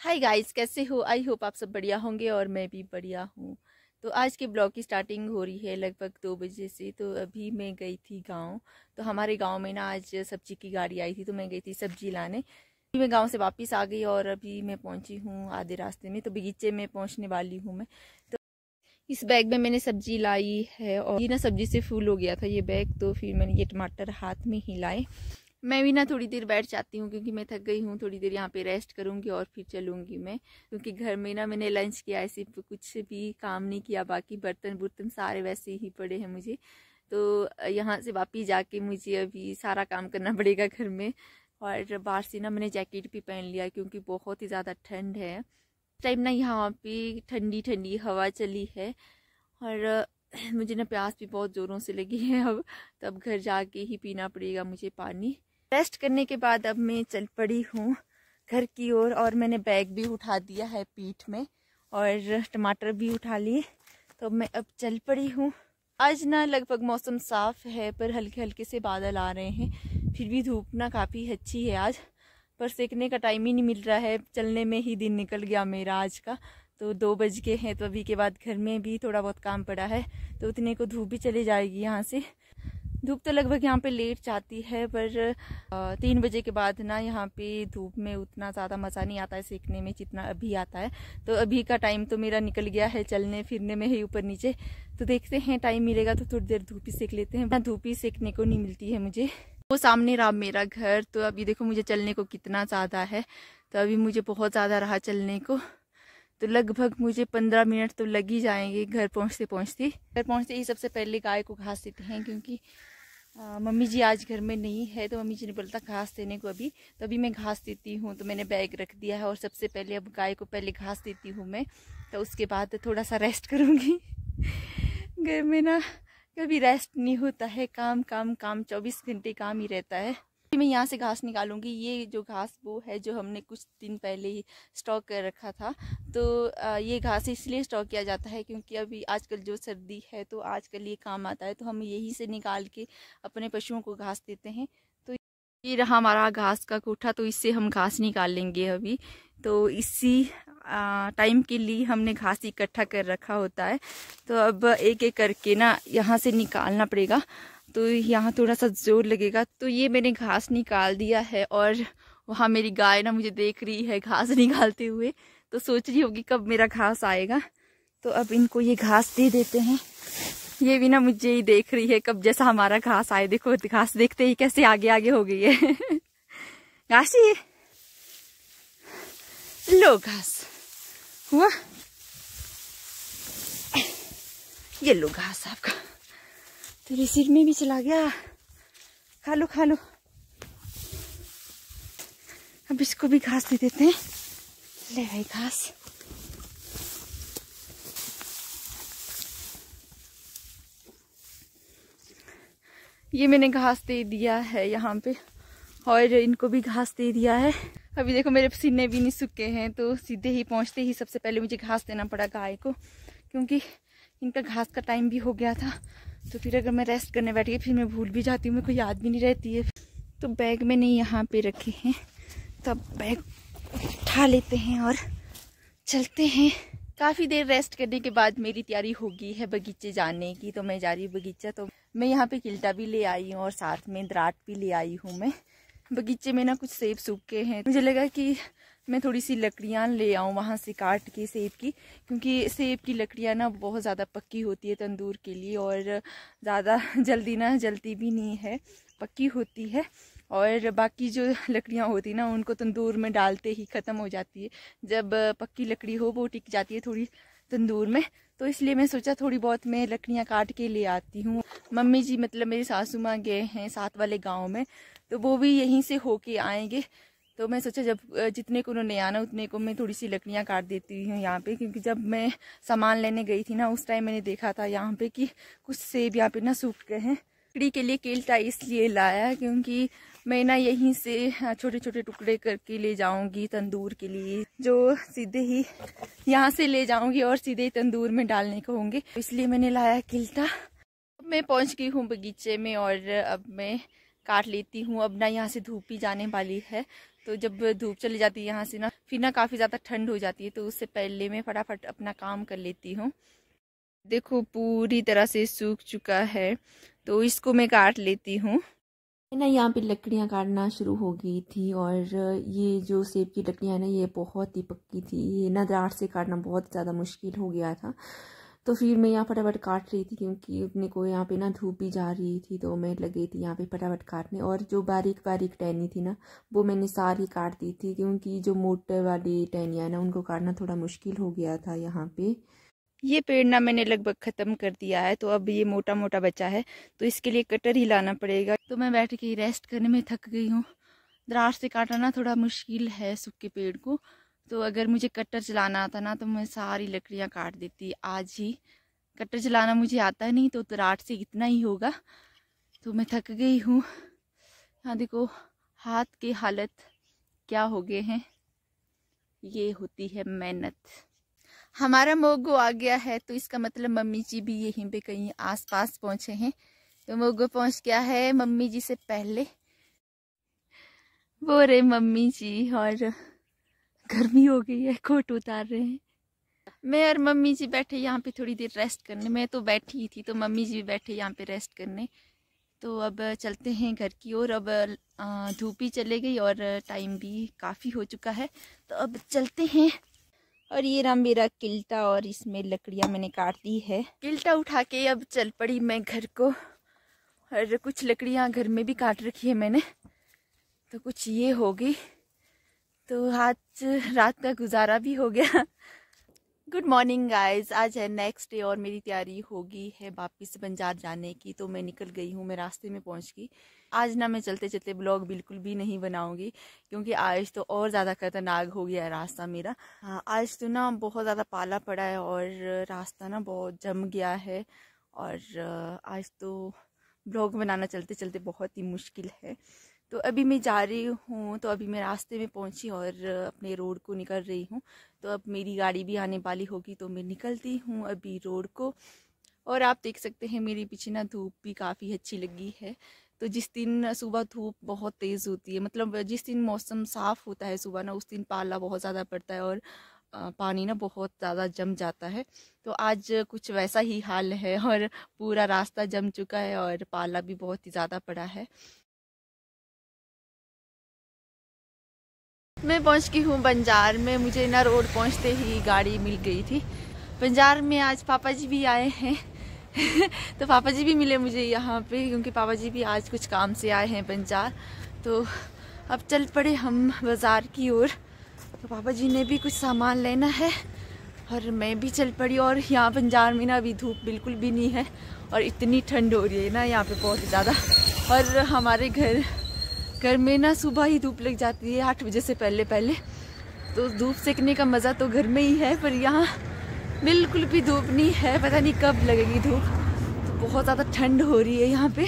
Hi guys, कैसे हो? I hope आप सब बढ़िया होंगे और मैं भी बढ़िया हूँ। तो आज के ब्लॉग की स्टार्टिंग हो रही है लगभग 2 बजे से। तो अभी मैं गई थी गांव। तो हमारे गांव में ना आज सब्जी की गाड़ी आई थी, तो मैं गई थी सब्जी लाने। अभी मैं गांव से वापस आ गई और अभी मैं पहुंची हूँ आधे रास्ते में। तो बगीचे में पहुंचने वाली हूँ मैं। तो इस बैग में मैंने सब्जी लाई है और ये ना सब्जी से फुल हो गया था ये बैग। तो फिर मैंने ये टमाटर हाथ में ही लाए। मैं भी ना थोड़ी देर बैठ जाती हूँ क्योंकि मैं थक गई हूँ। थोड़ी देर यहाँ पे रेस्ट करूँगी और फिर चलूँगी मैं, क्योंकि घर में ना मैंने लंच किया, ऐसे कुछ भी काम नहीं किया। बाकी बर्तन बुर्तन सारे वैसे ही पड़े हैं मुझे। तो यहाँ से वापिस जाके मुझे अभी सारा काम करना पड़ेगा घर में। और बाहर से ना मैंने जैकेट भी पहन लिया क्योंकि बहुत ही ज़्यादा ठंड है। टाइम ना यहाँ पे ठंडी ठंडी हवा चली है और मुझे ना प्यास भी बहुत ज़ोरों से लगी है अब। तब घर जाके ही पीना पड़ेगा मुझे पानी। रेस्ट करने के बाद अब मैं चल पड़ी हूँ घर की ओर और मैंने बैग भी उठा दिया है पीठ में और टमाटर भी उठा लिए। तो मैं अब चल पड़ी हूँ। आज ना लगभग मौसम साफ है पर हल्के हल्के से बादल आ रहे हैं। फिर भी धूप ना काफ़ी अच्छी है आज, पर सेकने का टाइम ही नहीं मिल रहा है। चलने में ही दिन निकल गया मेरा आज का। तो 2 बज गए हैं। तो अभी के बाद घर में भी थोड़ा बहुत काम पड़ा है, तो उतने को धूप भी चली जाएगी यहाँ से। धूप तो लगभग यहाँ पे लेट जाती है, पर 3 बजे के बाद ना यहाँ पे धूप में उतना ज़्यादा मज़ा नहीं आता है सेकने में जितना अभी आता है। तो अभी का टाइम तो मेरा निकल गया है चलने फिरने में ही ऊपर नीचे। तो देखते हैं, टाइम मिलेगा तो थोड़ी देर धूप ही सेक लेते हैं। धूप ही सेकने को नहीं मिलती है मुझे। वो सामने रहा मेरा घर। तो अभी देखो मुझे चलने को कितना ज़्यादा है। तो अभी मुझे बहुत ज़्यादा रहा चलने को। तो लगभग मुझे 15 मिनट तो लग ही जाएंगे घर पहुँचते ही सबसे पहले गाय को घास देते हैं, क्योंकि मम्मी जी आज घर में नहीं है। तो मम्मी जी ने बोला था घास देने को अभी। तो अभी मैं घास देती हूँ। तो मैंने बैग रख दिया है और सबसे पहले अब गाय को पहले घास देती हूँ मैं। तो उसके बाद थोड़ा सा रेस्ट करूँगी। घर में ना कभी रेस्ट नहीं होता है, काम काम काम, 24 घंटे काम ही रहता है। मैं यहाँ से घास निकालूंगी। ये जो घास वो है जो हमने कुछ दिन पहले ही स्टॉक कर रखा था। तो ये घास इसलिए स्टॉक किया जाता है क्योंकि अभी आजकल जो सर्दी है तो आजकल ये काम आता है। तो हम यहीं से निकाल के अपने पशुओं को घास देते हैं। तो ये रहा हमारा घास का कोठा। तो इससे हम घास निकाल लेंगे अभी। तो इसी टाइम के लिए हमने घास इकट्ठा कर रखा होता है। तो अब एक एक करके ना यहाँ से निकालना पड़ेगा। तो यहाँ थोड़ा सा जोर लगेगा। तो ये मैंने घास निकाल दिया है और वहाँ मेरी गाय ना मुझे देख रही है घास निकालते हुए। तो सोच रही होगी कब मेरा घास आएगा। तो अब इनको ये घास दे देते हैं। ये भी ना मुझे ही देख रही है कब जैसा हमारा घास आए। देखो घास देखते ही कैसे आगे आगे हो गई है। घासी लो घास हुआ, ये लो घास आपका। तेरे सिर में भी चला गया। खा लो खा लो। अब इसको भी घास दे देते हैं। ले भाई घास। ये मैंने घास दे दिया है यहाँ पे और इनको भी घास दे दिया है। अभी देखो मेरे पसीने भी नहीं सूखे हैं। तो सीधे ही पहुँचते ही सबसे पहले मुझे घास देना पड़ा गाय को, क्योंकि इनका घास का टाइम भी हो गया था। तो फिर अगर मैं रेस्ट करने बैठ गई फिर मैं भूल भी जाती हूँ, मेरे को याद भी नहीं रहती है। तो बैग मैंने यहाँ पे रखे हैं। तब बैग उठा लेते हैं और चलते हैं। काफ़ी देर रेस्ट करने के बाद मेरी तैयारी हो गई है बगीचे जाने की। तो मैं जा रही हूँ बगीचा। तो मैं यहाँ पे किल्टा भी ले आई हूँ और साथ में दराट भी ले आई हूँ मैं। बगीचे में ना कुछ सेब सूखे हैं। मुझे लगा कि मैं थोड़ी सी लकड़ियाँ ले आऊँ वहाँ से काट के सेब की, क्योंकि सेब की लकड़ियाँ ना बहुत ज़्यादा पक्की होती है तंदूर के लिए और ज़्यादा जल्दी ना जलती भी नहीं है, पक्की होती है। और बाकी जो लकड़ियाँ होती ना उनको तंदूर में डालते ही ख़त्म हो जाती है। जब पक्की लकड़ी हो वो टिक जाती है थोड़ी तंदूर में। तो इसलिए मैं सोचा थोड़ी बहुत मैं लकड़ियाँ काट के ले आती हूँ। मम्मी जी मतलब मेरी सासू माँ गए हैं साथ वाले गाँव में, तो वो भी यहीं से होके आएंगे। तो मैं सोचा जब जितने को उन्होंने आना उतने को मैं थोड़ी सी लकड़ियाँ काट देती हूँ यहाँ पे, क्योंकि जब मैं सामान लेने गई थी ना उस टाइम मैंने देखा था यहाँ पे कि कुछ सेब यहाँ पे ना सूख गए हैं। लकड़ी के लिए केल्टा इसलिए लाया क्योंकि मैं ना यहीं से छोटे छोटे टुकड़े करके ले जाऊंगी तंदूर के लिए, जो सीधे ही यहाँ से ले जाऊंगी और सीधे ही तंदूर में डालने को होंगे। इसलिए मैंने लाया केल्टा। मैं पहुँच गई हूँ बगीचे में और अब मैं काट लेती हूँ। अब ना यहाँ से धूप भी जाने वाली है। तो जब धूप चली जाती है यहाँ से ना, फिर ना काफ़ी ज़्यादा ठंड हो जाती है, तो उससे पहले मैं फटाफट अपना काम कर लेती हूँ। देखो पूरी तरह से सूख चुका है, तो इसको मैं काट लेती हूँ ना। यहाँ पे लकड़ियाँ काटना शुरू हो गई थी, और ये जो सेब की लकड़ियाँ है ना, ये बहुत ही पक्की थी। ये ना दरार से काटना बहुत ज़्यादा मुश्किल हो गया था, तो फिर मैं यहाँ फटाफट काट रही थी, क्योंकि अपने को यहाँ पे ना धूप भी जा रही थी, तो मैं लगी थी यहाँ पे फटाफट काटने। और जो बारीक बारीक टहनी थी ना, वो मैंने सारी काट दी थी, क्योंकि जो मोटे वाली टहनियाँ है ना, उनको काटना थोड़ा मुश्किल हो गया था यहाँ पे। ये पेड़ ना मैंने लगभग ख़त्म कर दिया है, तो अब ये मोटा मोटा बचा है, तो इसके लिए कटर ही लाना पड़ेगा। तो मैं बैठ के रेस्ट करने में थक गई हूँ। दरार से काटना ना थोड़ा मुश्किल है सूखे पेड़ को, तो अगर मुझे कटर चलाना आता ना, तो मैं सारी लकड़ियाँ काट देती आज ही। कटर चलाना मुझे आता नहीं, तो दरार से इतना ही होगा। तो मैं थक गई हूँ। यहाँ देखो हाथ की हालत क्या हो गए हैं। ये होती है मेहनत। हमारा मोगो आ गया है, तो इसका मतलब मम्मी जी भी यहीं पे कहीं आसपास पहुंचे हैं। तो मोगो पहुंच गया है मम्मी जी से पहले। वो रे मम्मी जी, और गर्मी हो गई है, कोट उतार रहे हैं। मैं और मम्मी जी बैठे यहाँ पे थोड़ी देर रेस्ट करने। मैं तो बैठी ही थी, तो मम्मी जी भी बैठे यहाँ पे रेस्ट करने। तो अब चलते हैं घर की ओर। अब धूप भी चले गई और टाइम भी काफ़ी हो चुका है, तो अब चलते हैं। और ये रहा मेरा किल्टा, और इसमें लकड़ियाँ मैंने काट दी है। किल्टा उठा के अब चल पड़ी मैं घर को। और कुछ लकड़ियाँ घर में भी काट रखी है मैंने, तो कुछ ये हो गई। तो आज रात का गुजारा भी हो गया। गुड मॉर्निंग गाइस, आज है नेक्स्ट डे और मेरी तैयारी होगी है वापस बंजार जाने की। तो मैं निकल गई हूँ, मैं रास्ते में पहुँच गई। आज ना मैं चलते चलते ब्लॉग बिल्कुल भी नहीं बनाऊंगी, क्योंकि आज तो और ज़्यादा खतरनाक हो गया है रास्ता मेरा। हाँ, आज तो ना बहुत ज़्यादा पाला पड़ा है और रास्ता ना बहुत जम गया है, और आज तो ब्लॉग बनाना चलते चलते बहुत ही मुश्किल है। तो अभी मैं जा रही हूँ, तो अभी मैं रास्ते में पहुँची और अपने रोड को निकल रही हूँ। तो अब मेरी गाड़ी भी आने वाली होगी, तो मैं निकलती हूँ अभी रोड को। और आप देख सकते हैं मेरे पीछे ना धूप भी काफ़ी अच्छी लगी है। तो जिस दिन सुबह धूप बहुत तेज़ होती है, मतलब जिस दिन मौसम साफ़ होता है सुबह ना, उस दिन पाला बहुत ज़्यादा पड़ता है और पानी ना बहुत ज़्यादा जम जाता है। तो आज कुछ वैसा ही हाल है, और पूरा रास्ता जम चुका है और पाला भी बहुत ही ज़्यादा पड़ा है। मैं पहुंच गई हूँ बंजार में। मुझे ना रोड पहुंचते ही गाड़ी मिल गई थी। बंजार में आज पापा जी भी आए हैं। तो पापा जी भी मिले मुझे यहाँ पे, क्योंकि पापा जी भी आज कुछ काम से आए हैं बंजार। तो अब चल पड़े हम बाज़ार की ओर। तो पापा जी ने भी कुछ सामान लेना है और मैं भी चल पड़ी। और यहाँ बंजार में ना अभी धूप बिल्कुल भी नहीं है, और इतनी ठंड हो रही है ना यहाँ पे बहुत ज़्यादा। और हमारे घर में ना सुबह ही धूप लग जाती है 8 बजे से पहले। तो धूप सेकने का मज़ा तो घर में ही है, पर यहाँ बिल्कुल भी धूप नहीं है। पता नहीं कब लगेगी धूप। तो बहुत ज़्यादा ठंड हो रही है यहाँ पे।